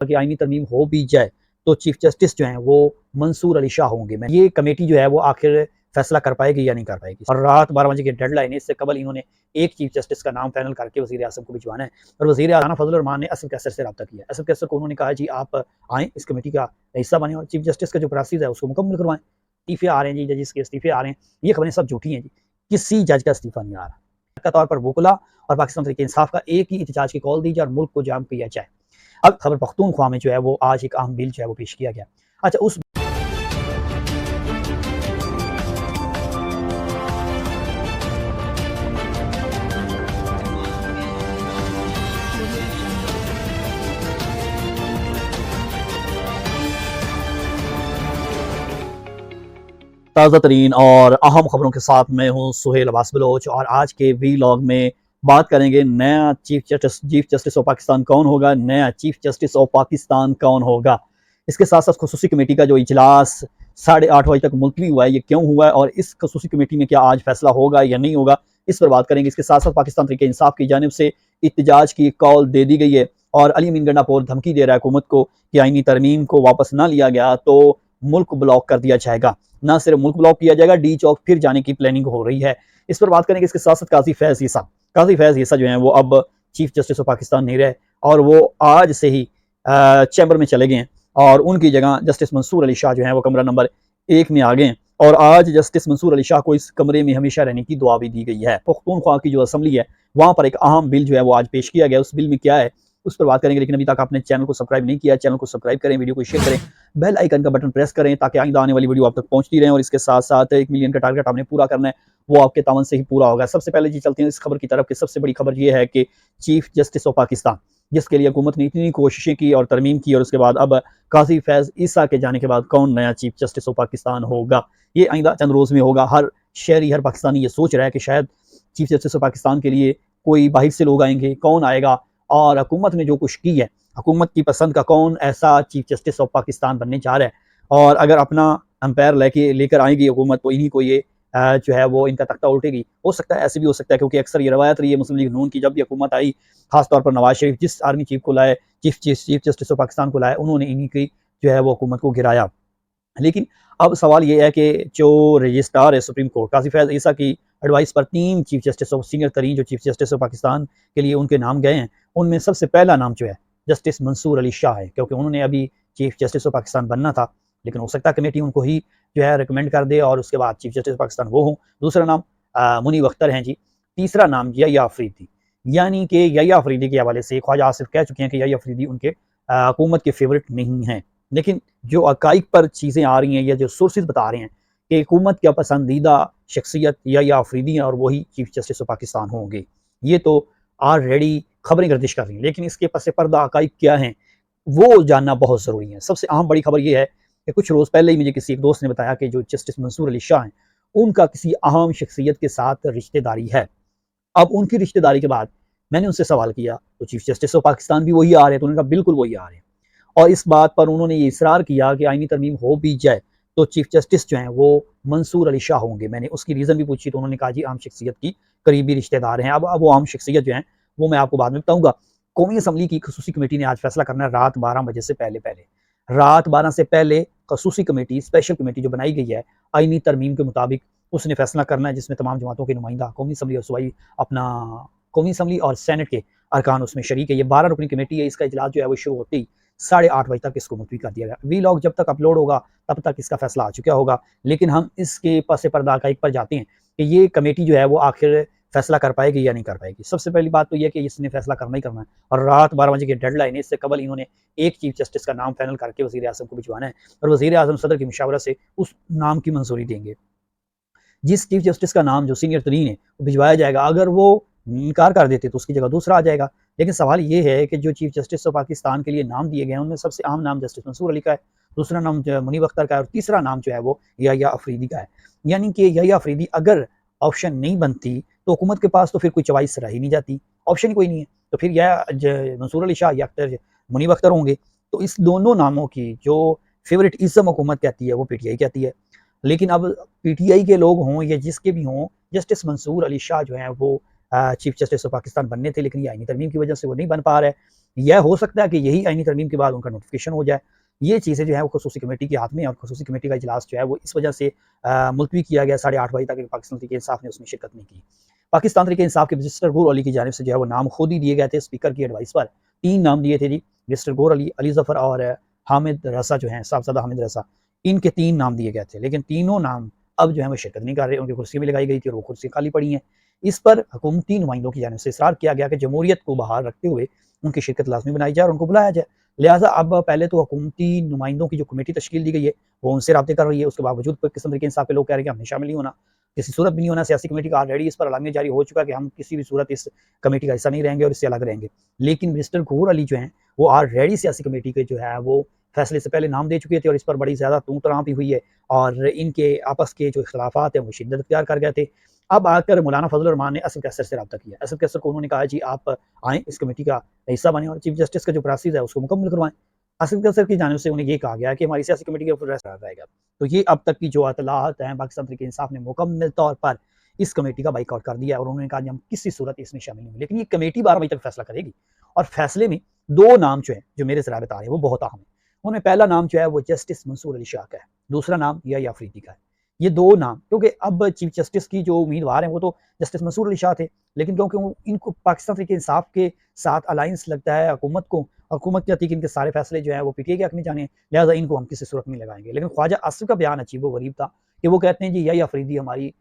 कि आईनी तरमीम हो भी जाए तो चीफ जस्टिस जो हैं वो मंसूर अली शाह होंगे। मैं ये कमेटी जो है वो आखिर फैसला कर पाएगी या नहीं कर पाएगी। और रात 12 बजे की डेडलाइन है, इससे कबल इन्होंने एक चीफ जस्टिस का नाम फाइनल करके वज़ीर आज़म को भिजवाना है। और वज़ीर आज़म फजल रहमान ने असद कैसर से रब्ता किया। असद कैसर को उन्होंने कहा जी आप आएँ इस कमेटी का हिस्सा बने और चीफ जस्टिस का जो प्रोसेस है उसको मुकम्मल करवाएं। इस्तीफे आ रहे हैं जी, जजिस के इस्तीफे आ रहे हैं, ये खबरें सब झूठी हैं जी। किसी जज का इस्तीफा नहीं आ रहा का तौर पर वकला और पाकिस्तान तहरीक इंसाफ का एक ही एहतजाज की कॉल दी जाए और मुल्क को जाम किया जाए। अब खबर पख्तूनख्वा में जो है वो आज एक अहम बिल जो है वो पेश किया गया। अच्छा, उस ताज़ा तरीन और अहम खबरों के साथ मैं हूँ सुहेल अब्बास बलोच और आज के वीलॉग में बात करेंगे नया चीफ जस्टिस ऑफ पाकिस्तान कौन होगा, नया चीफ जस्टिस ऑफ पाकिस्तान कौन होगा। इसके साथ साथ खसूसी कमेटी का जो इजलास 8:30 बजे तक मुलतवी हुआ है, ये क्यों हुआ है और इस खसूसी कमेटी में क्या आज फैसला होगा या नहीं होगा, इस पर बात करेंगे। इसके साथ साथ पाकिस्तान तहरीक इंसाफ की जानिब से एहतजाज की कॉल दे दी गई है और अली अमीन गंडापुर धमकी दे रहा है हुकूमत को कि आईनी तरमीम को वापस ना लिया गया तो मुल्क ब्लॉक कर दिया जाएगा। ना सिर्फ मुल्क ब्लॉक किया जाएगा, डी चौक फिर जाने की प्लानिंग हो रही है। इस पर बात करेंगे। इसके साथ साथ काजी फैज ईसा जो है वो अब चीफ जस्टिस ऑफ पाकिस्तान नहीं रहे और वो आज से ही चैम्बर में चले गए हैं और उनकी जगह जस्टिस मंसूर अली शाह जो है वो कमरा नंबर 1 में आ गए हैं। और आज जस्टिस मंसूर अली शाह को इस कमरे में हमेशा रहने की दुआ भी दी गई है। पख्तूनख्वा की जो असम्बली है वहां पर एक अहम बिल जो है वो आज पेश किया गया। उस बिल में क्या है उस पर बात करेंगे। लेकिन अभी तक आपने चैनल को सब्सक्राइब नहीं किया, चैनल को सब्सक्राइब करें, वीडियो को शेयर करें, बेल आइकन का बटन प्रेस करें ताकि आइंदा आने वाली वीडियो आप तक पहुंचती रहे। और इसके साथ साथ 1 मिलियन का टारगेट आपने पूरा करना है, वो आपके तावन से ही पूरा होगा। सबसे पहले जी चलते हैं इस खबर की तरफ कि सबसे बड़ी खबर ये है कि चीफ जस्टिस ऑफ पाकिस्तान, जिसके लिए हुकूमत ने इतनी कोशिशें की और तरमीम की और उसके बाद अब काजी फैज ईसा के जाने के बाद कौन नया चीफ जस्टिस ऑफ पाकिस्तान होगा, ये आइंदा चंद रोज़ में होगा। हर शहरी, हर पाकिस्तानी ये सोच रहा है कि शायद चीफ जस्टिस ऑफ पाकिस्तान के लिए कोई बाहर से लोग आएंगे, कौन आएगा और हुकूमत ने जो कुछ की है, हुकूमत की पसंद का कौन ऐसा चीफ जस्टिस ऑफ पाकिस्तान बनने जा रहा है। और अगर अपना अंपायर लेकर आएगी हुकूमत तो इन्हीं को ये जो है वो इनका तख्ता उल्टेगी। हो सकता है, ऐसे भी हो सकता है, क्योंकि अक्सर ये रवायत रही है मुस्लिम लीग नून की, जब भी हुकूमत आई खासतौर पर नवाज शरीफ जिस आर्मी चीफ को लाए, चीफ जस्टिस ऑफ पाकिस्तान को लाए, उन्होंने इन्हीं की जो है वो हुकूमत को गिराया। लेकिन अब सवाल ये है कि जो रजिस्ट्रार है सुप्रीम कोर्ट काजी फैज ईसा की एडवाइस पर 3 चीफ जस्टिस ऑफ सीनियर तरीन जो चीफ जस्टिस ऑफ पाकिस्तान के लिए उनके नाम गए हैं, उनमें सबसे पहला नाम जो है जस्टिस मंसूर अली शाह है, क्योंकि उन्होंने अभी चीफ जस्टिस ऑफ पाकिस्तान बनना था। लेकिन हो सकता है कमेटी उनको ही जो है रिकमेंड कर दे और उसके बाद चीफ जस्टिस पाकिस्तान वो हों। दूसरा नाम मुनीब अख्तर हैं जी। तीसरा नाम यहिया अफरीदी, यानी कि यहिया अफरीदी के हवाले से ख्वाजा आसिफ कह चुके हैं कि यहिया अफरीदी उनके हुकूमत के फेवरेट नहीं हैं। लेकिन जो हकाइक पर चीज़ें आ रही हैं या जो सोर्सेज बता रहे हैं कि हुकूमत का पसंदीदा शख्सियत यहिया अफरीदी हैं और वही चीफ जस्टिस ऑफ पाकिस्तान होंगे, ये तो ऑलरेडी खबरें गर्दिश कर रही हैं। लेकिन इसके पस पर्दा हकाइक क्या हैं वो जानना बहुत ज़रूरी है। सबसे अहम बड़ी खबर ये है कि कुछ रोज़ पहले ही मुझे किसी एक दोस्त ने बताया कि जो जस्टिस मंसूर अली शाह हैं उनका किसी अहम शख्सियत के साथ रिश्तेदारी है। अब उनकी रिश्तेदारी के बाद मैंने उनसे सवाल किया तो चीफ जस्टिस ऑफ पाकिस्तान भी वही आ रहे हैं, तो उन्होंने कहा बिल्कुल वही आ रहे हैं। और इस बात पर उन्होंने ये इसरार किया कि आईनी तरमीम हो भी जाए तो चीफ जस्टिस जो हैं वो मंसूर अली शाह होंगे। मैंने उसकी रीज़न भी पूछी तो उन्होंने कहा जी आम शख्सियत की करीबी रिश्तेदार हैं। अब वो आम शख्सियत जो हैं वो मैं आपको बाद में बताऊँगा। कौमी असम्बली की खसूसी कमेटी ने आज फैसला करना है रात 12 बजे से रात 12 से पहले खसूसी कमेटी, स्पेशल कमेटी जो बनाई गई है आईनी तरमीम के मुताबिक, उसने फैसला करना है जिसमें तमाम जमातों के नुमाइंदा कौमी असम्बली और सूबाई अपना कौमी असम्बली और सेनेट के अरकान उसमें शरीक है। ये 12 रुकनी कमेटी है। इसका इजलास जो है वो शुरू होते ही 8:30 बजे तक इसको मुलतवी कर दिया गया। वीलॉग जब तक अपलोड होगा तब तक इसका फैसला आ चुका होगा। लेकिन हम इसके पस पर्दा हकाइक पर जाते हैं कि ये कमेटी जो है वो आखिर फैसला कर पाएगी या नहीं कर पाएगी। सबसे पहली बात तो यह कि इसने फैसला करना ही करना है और रात 12 बजे की डेडलाइन है। इससे कबल इन्होंने एक चीफ जस्टिस का नाम फाइनल करके वज़ीर आज़म को भिजवाना है और वज़ीर आज़म सदर की मुशावरत से उस नाम की मंजूरी देंगे। जिस चीफ जस्टिस का नाम जो सीनियर तरीन है वो भिजवाया जाएगा, अगर वो इनकार कर देते तो उसकी जगह दूसरा आ जाएगा। लेकिन सवाल ये है कि जो चीफ जस्टिस ऑफ पाकिस्तान के लिए नाम दिए गए हैं उनमें सबसे अहम नाम जस्टिस मंसूर अली का है, दूसरा नाम जो है मुनीब अख्तर का है और तीसरा नाम जो है वो यहिया अफरीदी का है। यानी कि यहिया अफरीदी अगर ऑप्शन नहीं बनती तो हुकूमत के पास तो फिर कोई चॉइस रह ही नहीं जाती, ऑप्शन ही कोई नहीं है। तो फिर यह मंसूर अली शाह या अख्तर मुनीब अख्तर होंगे। तो इस दोनों नामों की जो फेवरेटिज्म हुकूमत कहती है वो पीटीआई कहती है। लेकिन अब पीटीआई के लोग हों या जिसके भी हों, जस्टिस मंसूर अली शाह जो हैं वो चीफ जस्टिस ऑफ पाकिस्तान बनने थे, लेकिन ये आईनी तरमीम की वजह से वो नहीं बन पा रहे। यह हो सकता है कि यही आईनी तरमीम के बाद उनका नोटिफिकेशन हो जाए। ये चीज़ें जो है वो खसूसी कमेटी के हाथ में है और खसूसी कमेटी का इजलास जो है वो इस वजह से मुलतवी किया गया 8:30 बजे तक। पाकिस्तान तहरीक इंसाफ ने उसमें शिरकत नहीं की। पाकिस्तान तहरीक इंसाफ के रजिस्टर गौर अली की जानिब से जो है वो नाम खुद ही दिए गए थे स्पीकर की एडवाइस पर। 3 नाम दिए थे जी, रजिस्टर गौर अली, अली ज़फ़र और हामिद रज़ा जो हैं, साहबज़ादा हामिद रज़ा। इनके 3 नाम दिए गए थे, लेकिन तीनों नाम अब जो है वो शिरकत नहीं कर रहे। उनकी कुर्सी भी लगाई गई थी और वो कुर्सी खाली पड़ी हैं। इस पर हुकूमती नुमाइंदों की जानिब से इसरार किया गया कि जमहूरियत को बहाल रखते हुए उनकी शिरकत लाज़मी बनाई जाए और उनको बुलाया जाए। लिहाजा अब पहले तो हुकूमती नुमाइंदों की जो कमेटी तश्कील दी गई है, वो उनसे राब्ते कर रही है। उसके बावजूद पाकिस्तान तहरीक इंसाफ के लोग कह रहे हैं कि हमने शामिल नहीं होना, किसी सूरत भी नहीं होना। सियासी कमेटी का ऑलरेडी इस पर एलामिया जारी हो चुका है कि हम किसी भी सूरत इस कमेटी का हिस्सा नहीं रहेंगे और इससे अलग रहेंगे। लेकिन मिस्टर गौर अली जो हैं, वो ऑलरेडी सियासी कमेटी के जो है वो फैसले से पहले नाम दे चुके थे और इस पर बड़ी ज़्यादा तू-तड़ाम भी हुई है और इनके आपस के जो इख्तिलाफ़ात हैं वो शिद्दत इख्तियार कर गए थे। अब आकर मौलाना फजल रहमान ने असद कैसर से रब्ता किया। असद कैसर को उन्होंने कहा जी आप आएँ, इस कमेटी का हिस्सा बनें और चीफ जस्टिस का जो प्रोसेस है उसको मुकम्मल करवाएँ। असद कैसर की जानिब से उन्हें ये कहा गया कि हमारी सियासी कमेटी के ऊपर रहेगा। तो ये अब तक की जो इत्तलात हैं, पाकिस्तान तहरीक इंसाफ ने मुकम्मल तौर पर इस कमेटी का बाइकआउट कर दिया और उन्होंने कहा हम किसी सूरत इसमें शामिल नहीं होंगे। लेकिन ये कमेटी 12 बजे तक फैसला करेगी और फैसले में 2 नाम जो हैं, जो मेरे ज़रा बता रहे हैं, वो बहुत अहम है। उनमें पहला नाम जो है वो जस्टिस मंसूर अली शाह का है, दूसरा नाम यहया अफरीदी का है। ये 2 नाम, क्योंकि अब चीफ जस्टिस की जो उम्मीदवार हैं वो तो जस्टिस मंसूर अली शाह थे, लेकिन क्योंकि इनको पाकिस्तान तहरीक इंसाफ के साथ अलायंस लगता है हुकूमत को, हुकूमत कहती है कि इनके सारे फैसले जो हैं वो पीटीआई के हक में जाने हैं, लिहाजा इनको हम किसी सूरत में लगाएंगे। लेकिन ख्वाजा आसिफ का बयान अजीबो-गरीब था कि वो कहते हैं जी यहया अफरीदी हमारी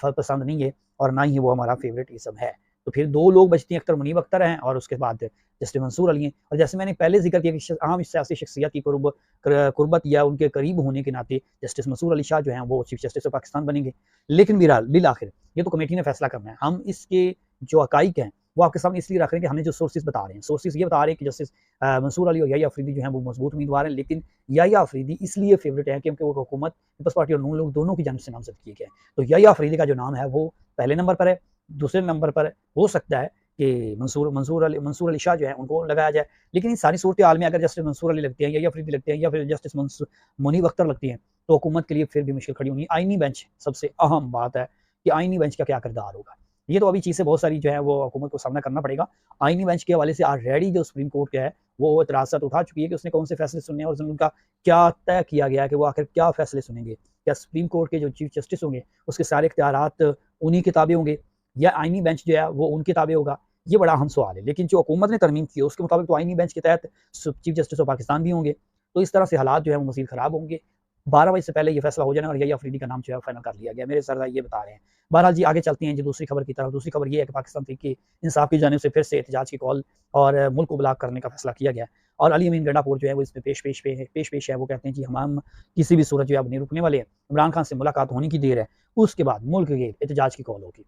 पसंद नहीं है और ना ही वो हमारा फेवरेटिज्म है। तो फिर 2 लोग बचती हैं, अख्तर मुनीब अख्तर हैं और उसके बाद जस्टिस मंसूर अली हैं। और जैसे मैंने पहले ज़िक्र किया कि आम सियासी शख्सियत की कुर्बत या उनके करीब होने के नाते जस्टिस मंसूर अली शाह जो हैं वो चीफ जस्टिस ऑफ पाकिस्तान बनेंगे। लेकिन बिहरहाल बिल आखिर ये तो कमेटी ने फैसला करना है। हम इसके जो हकाइक हैं वो आपके सामने इसलिए रख रहे हैं कि हमें जो सोर्सेज़ बता रहे हैं, सोर्सेज़ ये बता रहे हैं कि जस्टिस मंसूर अली और यहया अफरीदी जो हैं वो मजबूत उम्मीदवार हैं। लेकिन यहया अफरीदी इसलिए फेवरेट है क्योंकि वो हुकूमत, पीपल्स पार्टी और नून लोग दोनों की जानिब से नामज़द किए गए हैं। तो यहया अफरीदी का जो नाम है वो पहले नंबर पर है। दूसरे नंबर पर हो सकता है कि मंसूर अली शाह जो है उनको लगाया जाए। लेकिन इन सारी सूरत-ए-हाल में अगर जस्टिस मंसूर अली लगते हैं, यहया अफरीदी लगते हैं या फिर जस्टिस मुनीब अख्तर लगती हैं, तो हुकूमत के लिए फिर भी मुश्किल खड़ी होनी है। आईनी बेंच सबसे अहम बात है कि आईनी बेंच का क्या किरदार होगा। ये तो अभी चीज़ें बहुत सारी जो है वो हुकूमत को सामना करना पड़ेगा। आईनी बेंच के हवाले से ऑलरेडी जो सुप्रीम कोर्ट का है वो एतराज़ात उठा चुकी है कि उसने कौन से फैसले सुनने हैं और उनका क्या तय किया गया है कि वो आखिर क्या फैसले सुनेंगे। क्या सुप्रीम कोर्ट के जो चीफ जस्टिस होंगे उसके सारे इख्तियारात उन्हीं के ताबे होंगे या आईनी बेंच जो है वो उनके ताबे होगा? ये बड़ा अहम सवाल है। लेकिन जो हुकूमत ने तरमीम की है उसके मुताबिक तो आईनी बेंच के तहत चीफ जस्टिस ऑफ पाकिस्तान भी होंगे। तो इस तरह से हालात जो है वो मज़ीद ख़राब होंगे। 12 बजे से पहले ये फैसला हो जाना और यहया अफरीदी का नाम जो है फाइनल कर लिया गया। मेरे सरदार ये बता रहे हैं। बहरहाल जी आगे चलते हैं जी दूसरी खबर की तरफ। दूसरी खबर ये है कि पाकिस्तान तहरीक इंसाफ की जानिब से फिर से एहतजाज की कॉल और मुल्क को ब्लॉक करने का फैसला किया गया है। और अली अमीन गंडापुर जो है वो इसमें पेश है। वो कहते हैं जी हम किसी भी सूरत जो है अब नहीं रुकने वाले हैं। इमरान खान से मुलाकात होने की देर है। उसके बाद मुल्क के एहतजाज की कॉल होगी।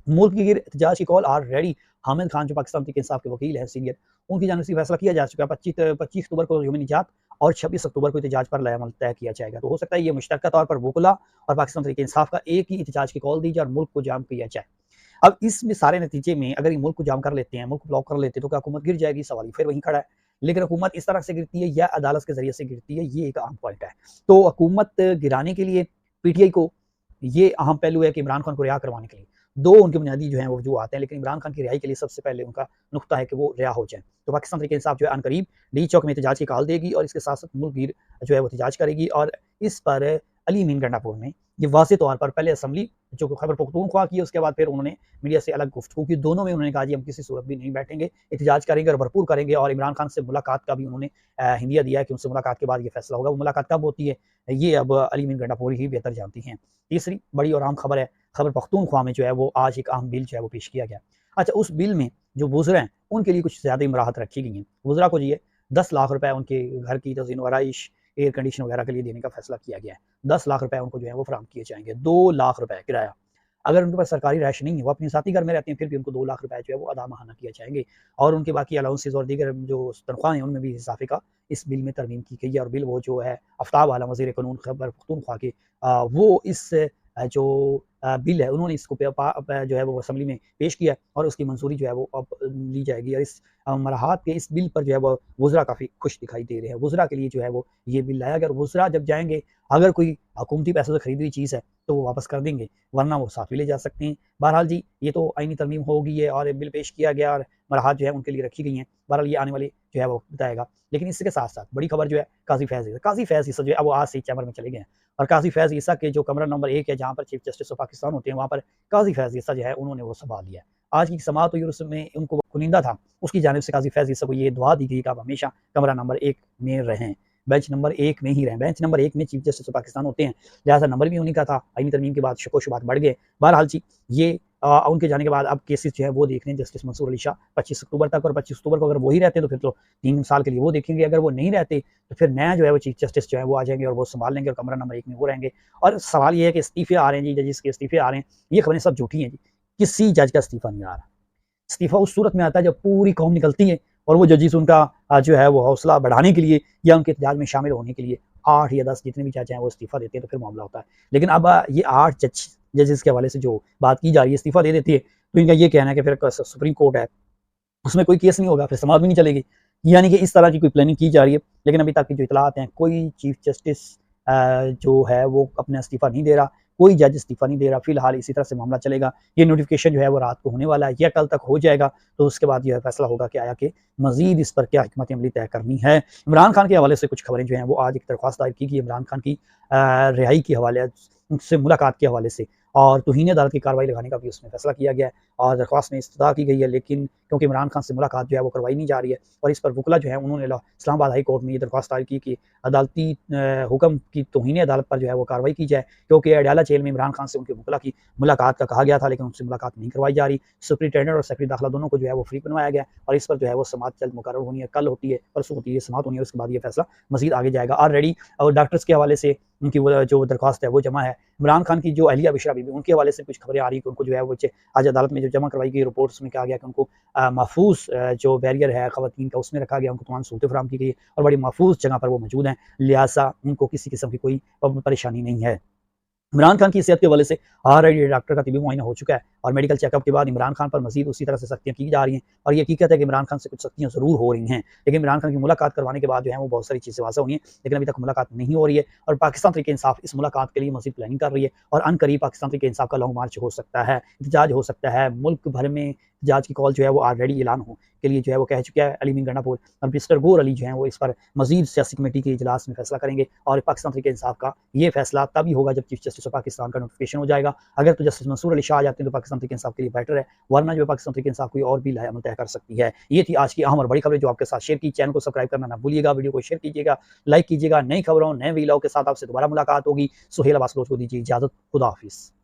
मुल्क की एहतजाज की कॉल ऑलरेडी हामिद खान जो पाकिस्तान तहरीक इंसाफ के वकील हैं सीनियर, उनकी जानिब से फैसला किया जा चुका है। 25 अक्टूबर को यौम निजात और 26 अक्टूबर को एहतजाज पर लाएमल तय किया जाएगा। तो हो सकता है ये मुश्तरका तौर पर वकला और पाकिस्तान तहरीक इंसाफ का एक ही एहतजाज की कॉल दी जाए और मुल्क को जाम किया जाए। अब इसमें सारे नतीजे में अगर ये मुल्क को जाम कर लेते हैं, मुल्क को ब्लॉक कर लेते हैं, तो क्या हुकूमत गिर जाएगी? सवाल ही फिर वहीं खड़ा है। लेकिन हुकूमत इस तरह से गिरती है या अदालत के ज़रिए से गिरती है, ये एक अहम पॉइंट है। तो हुकूमत गिराने के लिए पीटीआई को ये अहम पहलू है कि इमरान खान को रिहा करवाने के लिए 2 उनके बुनियादी जो हैं वो वजूहात हैं, लेकिन इमरान खान की रिहाई के लिए सबसे पहले उनका नुक्ता है कि वो रिहा हो जाएँ। तो पाकिस्तान तहरीक इंसाफ जो है अनकरीब डी चौक में एहतजाज की कॉल देगी और इसके साथ-साथ मुल्क गिर जो है वो एहतजाज करेगी और इस पर अली अमीन गंडापुर ने ये वाज़ेह तौर पर पहले असेंबली जो खैबर पख्तूनख्वा की, उसके बाद फिर उन्होंने मीडिया से अलग गुफ्तगू की। दोनों में उन्होंने कहा जी हम किसी सूरत भी नहीं बैठेंगे, एहतजाज करेंगे और भरपूर करेंगे और इमरान खान से मुलाकात का भी उन्होंने हिंदिया दिया है कि उनसे मुलाकात के बाद ये फैसला होगा। वो मुलाकात कब होती है, ये अब अली अमीन गंडापुर ही बेहतर जानती हैं। तीसरी बड़ी और अहम खबर है, खैबर पख्तूनख्वा में जो है वो आज एक अहम बिल जो है वो पेश किया गया। अच्छा, उस बिल में जो वुज़रा हैं उनके लिए कुछ ज़्यादा ही राहत रखी गई हैं। वुज़रा को जी 10 लाख रुपए उनके घर की तज़ीन व आराइश, एयर कंडीशन वगैरह के लिए देने का फैसला किया गया है। 10 लाख रुपए उनको जो है वो फराहम किए जाएँगे। 2 लाख रुपए किराया। अगर उनके पास सरकारी रहायश नहीं है, वो अपने साथी घर में रहते हैं, फिर भी उनको 2 लाख रुपए जो है वो अदा माहाना किए जाएँगे और उनके बाकी अलाउंसेस और दीगर जो तनख्वाह हैं उनमें भी इज़ाफ़े का इस बिल में तरमीम की गई है। और बिल वो जो है आफ्ताब आलम वज़ीर क़ानून खैबर पख्तूनख्वा के वो इस जो बिल है उन्होंने इसको जो है वो असेंबली में पेश किया है और उसकी मंजूरी जो है वो अब ली जाएगी। और इस मरहात के इस बिल पर जो है वो वज़रा काफ़ी खुश दिखाई दे रहे हैं। वज़रा के लिए जो है वो ये बिल लाया गया और वज़रा जब जाएँगे, अगर कोई हुकूमती पैसों से खरीदी हुई चीज़ है तो वो वापस कर देंगे, वरना वो साथ भी ले जा सकते हैं। बहरहाल जी, ये तो आईनी तरमीम हो गई है और बिल पेश किया गया और मरहात जो है उनके लिए रखी गई हैं। बहरहाल ये आने वाली जो है वो बताएगा। लेकिन इसके साथ-साथ बड़ी खबर जो है काज़ी फैज़ ईसा जो है वो आज से चैम्बर में चले गए हैं और काज़ी फैज़ ईसा के जो कमरा नंबर 1 है जहाँ पर चीफ जस्टिस ऑफ पाकिस्तान होते हैं, वहाँ पर काज़ी फैज़ ईसा जो है उन्होंने वो संभाल लिया है। आज की समाअत हुई और उसमें उनको कुनिंदा था, उसकी जानिब से काज़ी फैज़ ईसा को ये दुआ दी गई कि आप हमेशा कमरा नंबर 1 में रहें, बेंच नंबर 1 में ही रहें। बेंच नंबर 1 में चीफ जस्टिस ऑफ पाकिस्तान होते हैं, लिहाज़ा नंबर भी उन्हीं का था। आईनी तरमीम के बाद शको-शुबात बढ़ गए। बहरहाल जी, ये उनके जाने के बाद अब केसेस जो है वो देख रहे हैं जस्टिस मंसूर अली शाह 25 अक्टूबर तक, और 25 अक्टूबर को अगर वो ही रहते हैं तो फिर तो 3 साल के लिए वो देखेंगे। अगर वो नहीं रहते तो फिर नया जो है वो चीफ जस्टिस जो है वो आ जाएंगे और वो संभाल लेंगे और कमरा नंबर 1 में वो रहेंगे। और सवाल ये है कि इस्तीफे आ रहे हैं जी, जजेस के इस्तीफे आ रहे हैं, ये खबरें सब झूठी हैं जी। किसी जज का इस्तीफा नहीं आ रहा। इस्तीफा उस सूरत में आता है जब पूरी कौम निकलती है और वो जजेस उनका जो है वो हौसला बढ़ाने के लिए या उनके एहतजाज में शामिल होने के लिए 8 या 10 जितने भी जज हैं वो इस्तीफा देते हैं, तो फिर मामला होता है। लेकिन अब ये 8 जजेस के हवाले से जो बात की जा रही है, इस्तीफा दे देती है, तो इनका ये कहना है कि फिर सुप्रीम कोर्ट है, उसमें कोई केस नहीं होगा, फिर समाअत भी नहीं चलेगी। यानी कि इस तरह की कोई प्लानिंग की जा रही है। लेकिन अभी तक की जो इत्तलात हैं, कोई चीफ जस्टिस जो है वो अपना इस्तीफ़ा नहीं दे रहा, कोई जज इस्तीफ़ा नहीं दे रहा। फ़िलहाल इसी तरह से मामला चलेगा। ये नोटिफ़िकेशन जो है वो रात को होने वाला है या कल तक हो जाएगा, तो उसके बाद ये फैसला होगा कि आया कि मज़ीद इस पर क्या हिकमत अमली तय करनी है। इमरान खान के हवाले से कुछ खबरें जो हैं वो आज एक दरख्वास्त दायर की गई इमरान खान की रिहाई के हवाले उनसे मुलाकात के हवाले से, और तौहीन अदालत की कार्रवाई लगाने का भी उसमें फैसला किया गया है और दरख्वास्त में इस्तदा की गई है। लेकिन क्योंकि इमरान खान से मुलाकात जो है वो करवाई नहीं जा रही है और इस पर वकला जो है उन्होंने इस्लामाबाद हाई कोर्ट में ये दरख्वास्त दायर की कि अदालती हुक्म की तौहीन अदालत पर जो है वो कार्रवाई की जाए, क्योंकि अडयाला जेल में इमरान खान से उनके वकला की मुलाकात का कहा गया था, लेकिन उनसे मुलाकात नहीं करवाई जा रही। सुपरिटेंडेंट और सेक्रेटरी दाखिला दोनों को जो है वो फ्री बनवाया गया और इस पर जो है वो समाअत जल्द मुकर्रर होनी है, कल होती है, परसों होती है समाअत होनी है, उसके बाद ये फैसला मज़ीद आगे जाएगा। ऑलरेडी और डॉक्टर्स के हवाले से उनकी वो जो दरख्वास्त है वो जमा है। इमरान खान की जो अहलिया बिशरा बीबी, उनके हवाले से कुछ खबरें आ रही हैं कि उनको जो है वो आज अदालत में जो जमा करवाई गई रिपोर्ट्स में कहा गया कि उनको महफूज जो बैरियर है ख़वातीन का उसमें रखा गया, उनको तमाम सहूलतें फराहम की गई है और बड़ी महफूज जगह पर वो मौजूद हैं, लिहाजा उनको किसी किस्म की कोई परेशानी नहीं है। इमरान खान की सेहत के हवाले से ऑलरेडी डॉक्टर का तिबी मुआयना हो चुका है और मेडिकल चेकअप के बाद इमरान खान पर मज़ीद उसी तरह से सख्तियाँ की जा रही हैं और ये हकीकत है कि इमरान खान से कुछ सख्तियाँ ज़रूर हो रही हैं। लेकिन इमरान खान की मुलाकात करवाने के बाद जो है वो बहुत सारी चीज़ें वाज़ेह होनी है, लेकिन अभी तक मुलाकात नहीं हो रही है और पाकिस्तान तहरीक इंसाफ इस मुलाकात के लिए मज़ीद प्लानिंग कर रही है और अनकरीब पाकिस्तान तहरीक इंसाफ का लॉन्ग मार्च हो सकता है, एहतजाज हो सकता है। मुल्क भर में एहतजाज की कॉल जो है वो ऑलरेडी ऐलान हो के लिए जो है वो कह चुका है अली मीर गंडापुर और मिस्टर गौर अली जो है वो इस पर मज़ीद सियासी कमेटी के इजलास में फैसला करेंगे और पाकिस्तान तहरीक इंसाफ का ये फैसला तभी होगा जब चीफ जस्टिस ऑफ पाकिस्तान का नोटिफिकेशन हो जाएगा। अगर तो जस्टिस मंसूर अली शाह आ जाते हैं तो पाकिस्तान तहरीक इंसाफ के लिए बेटर है, वरना जो पाकिस्तान तहरीक इंसाफ कोई और भी लाया तय कर सकती है। ये थी आज की अहम और बड़ी खबरें जो आपके साथ शेयर की। चैनल को सब्सक्राइब करना ना भूलिएगा, वीडियो को शेयर कीजिएगा, लाइक कीजिएगा। नई खबरों नए वीलॉग के साथ आपसे दोबारा मुलाकात होगी। सुहेल अब्बास बलोच को दीजिए इजाज़त। खुदा हाफिज़।